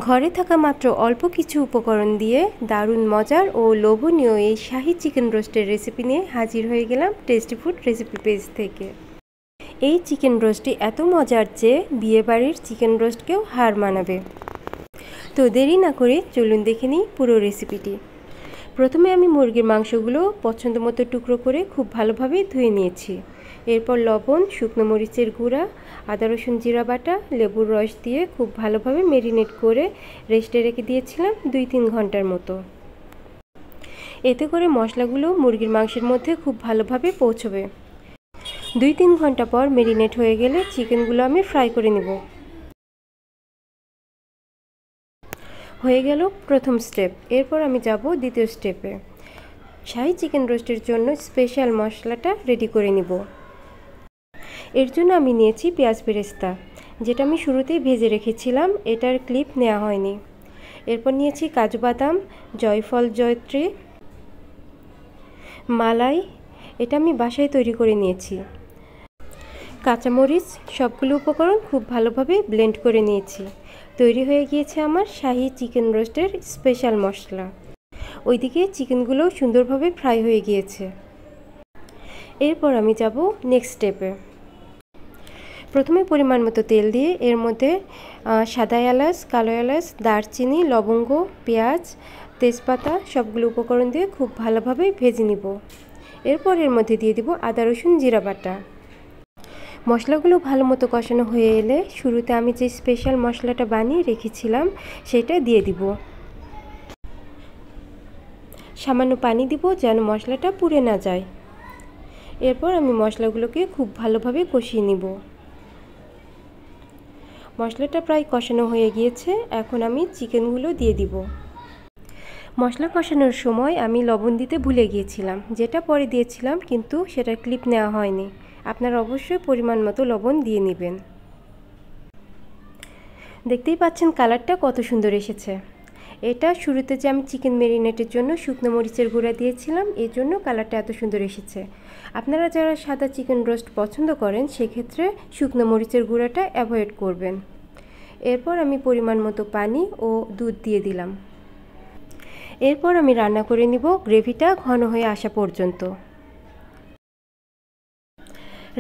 ঘরে থাকা মাত্র অল্প কিছু উপকরণ দিয়ে দারুণ মজার ও লোভনীয় এই শাহি চিকেন রোস্টের রেসিপি নিয়ে হাজির হয়ে গেলাম টেস্টি ফুড রেসিপি পেজ থেকে। এই চিকেন রোস্টটি এত মজার যে বিয়েবাড়ির চিকেন রোস্টকেও হার মানাবে। তো দেরি না করে চলুন দেখে নিই পুরো রেসিপিটি। প্রথমে আমি মুরগির মাংসগুলো পছন্দ মতো টুকরো করে খুব ভালোভাবে ধুয়ে নিয়েছি। এরপর লবণ, শুকনো মরিচের গুঁড়া, আদা রসুন জিরা বাটা, লেবুর রস দিয়ে খুব ভালোভাবে মেরিনেট করে রেস্টে রেখে দিয়েছিলাম 2-3 ঘন্টার মতো। এতে করে মশলাগুলো মুরগির মাংসের মধ্যে খুব ভালোভাবে পৌঁছবে। 2-3 ঘন্টা পর মেরিনেট হয়ে গেলে চিকেনগুলো আমি ফ্রাই করে নেব। হয়ে গেল প্রথম স্টেপ। এরপর আমি যাব দ্বিতীয় স্টেপে। শাহি চিকেন রোস্টের জন্য স্পেশাল মশলাটা রেডি করে নিব। এর জন্য আমি নিয়েছি পেঁয়াজ বেরেস্তা, যেটা আমি শুরুতেই ভেজে রেখেছিলাম, এটার ক্লিপ নেওয়া হয়নি। এরপর নিয়েছি কাজু বাদাম, জয়ফল, জয়ত্রী, মালাই, এটা আমি বাসায় তৈরি করে নিয়েছি। কাঁচামরিচ, সবগুলো উপকরণ খুব ভালোভাবে ব্লেন্ড করে নিয়েছি। তৈরি হয়ে গিয়েছে আমার শাহি চিকেন রোস্টের স্পেশাল মশলা। ওইদিকে চিকেনগুলো সুন্দরভাবে ফ্রাই হয়ে গিয়েছে। এরপর আমি যাব নেক্সট স্টেপে। প্রথমে পরিমাণ মতো তেল দিয়ে এর মধ্যে সাদা এলাচ, কালো এলাচ, দারচিনি, লবঙ্গ, পেঁয়াজ, তেজপাতা সবগুলো উপকরণ দিয়ে খুব ভালোভাবে ভেজে নিব। এরপর এর মধ্যে দিয়ে দিব আদা রসুন জিরা বাটা। মশলাগুলো ভালো মতো কষানো হয়ে এলে শুরুতে আমি যে স্পেশাল মশলাটা বানিয়ে রেখেছিলাম সেটা দিয়ে দিব। সামান্য পানি দিব যেন মশলাটা পুড়ে না যায়। এরপর আমি মশলাগুলোকে খুব ভালোভাবে কষিয়ে নিব। মশলাটা প্রায় কষানো হয়ে গিয়েছে, এখন আমি চিকেনগুলো দিয়ে দিব। মশলা কষানোর সময় আমি লবণ দিতে ভুলে গিয়েছিলাম, যেটা পরে দিয়েছিলাম, কিন্তু সেটার ক্লিপ নেওয়া হয়নি। আপনারা অবশ্যই পরিমাণ মতো লবণ দিয়ে নেবেন। দেখতেই পাচ্ছেন কালারটা কত সুন্দর এসেছে। এটা শুরুতে যে আমি চিকেন ম্যারিনেটের জন্য শুকনো মরিচের গুঁড়া দিয়েছিলাম, এই জন্য কালারটা এত সুন্দর এসেছে। আপনারা যারা সাদা চিকেন রোস্ট পছন্দ করেন সেক্ষেত্রে শুকনো মরিচের গুঁড়াটা অ্যাভয়েড করবেন। এরপর আমি পরিমাণ মতো পানি ও দুধ দিয়ে দিলাম। এরপর আমি রান্না করে নিব গ্রেভিটা ঘন হয়ে আসা পর্যন্ত।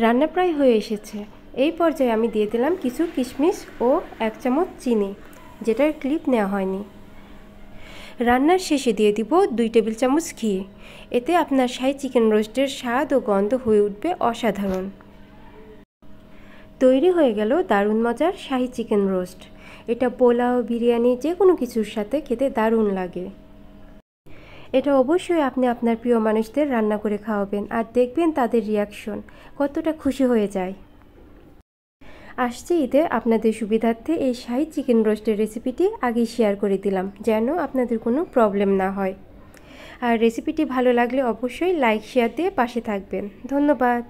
রান্না প্রায় হয়ে এসেছে। এই পর্যায়ে আমি দিয়ে দিলাম কিছু কিশমিশ ও 1 চামচ চিনি, যেটার ক্লিপ নেওয়া হয়নি। রান্নার শেষে দিয়ে দিব 2 টেবিল চামচ ঘি। এতে আপনার শাহি চিকেন রোস্টের স্বাদ ও গন্ধ হয়ে উঠবে অসাধারণ। তৈরি হয়ে গেল দারুণ মজার শাহি চিকেন রোস্ট। এটা পোলাও, বিরিয়ানি যে কোনো কিছুর সাথে খেতে দারুণ লাগে। এটা অবশ্যই আপনি আপনার প্রিয় মানুষদের রান্না করে খাওয়াবেন, আর দেখবেন তাদের রিয়াকশন কতটা খুশি হয়ে যায়। আসছে ঈদে আপনাদের সুবিধার্থে এই শাহি চিকেন রোস্টের রেসিপিটি আগেই শেয়ার করে দিলাম, যেন আপনাদের কোনো প্রবলেম না হয়। আর রেসিপিটি ভালো লাগলে অবশ্যই লাইক শেয়ার দিয়ে পাশে থাকবেন। ধন্যবাদ।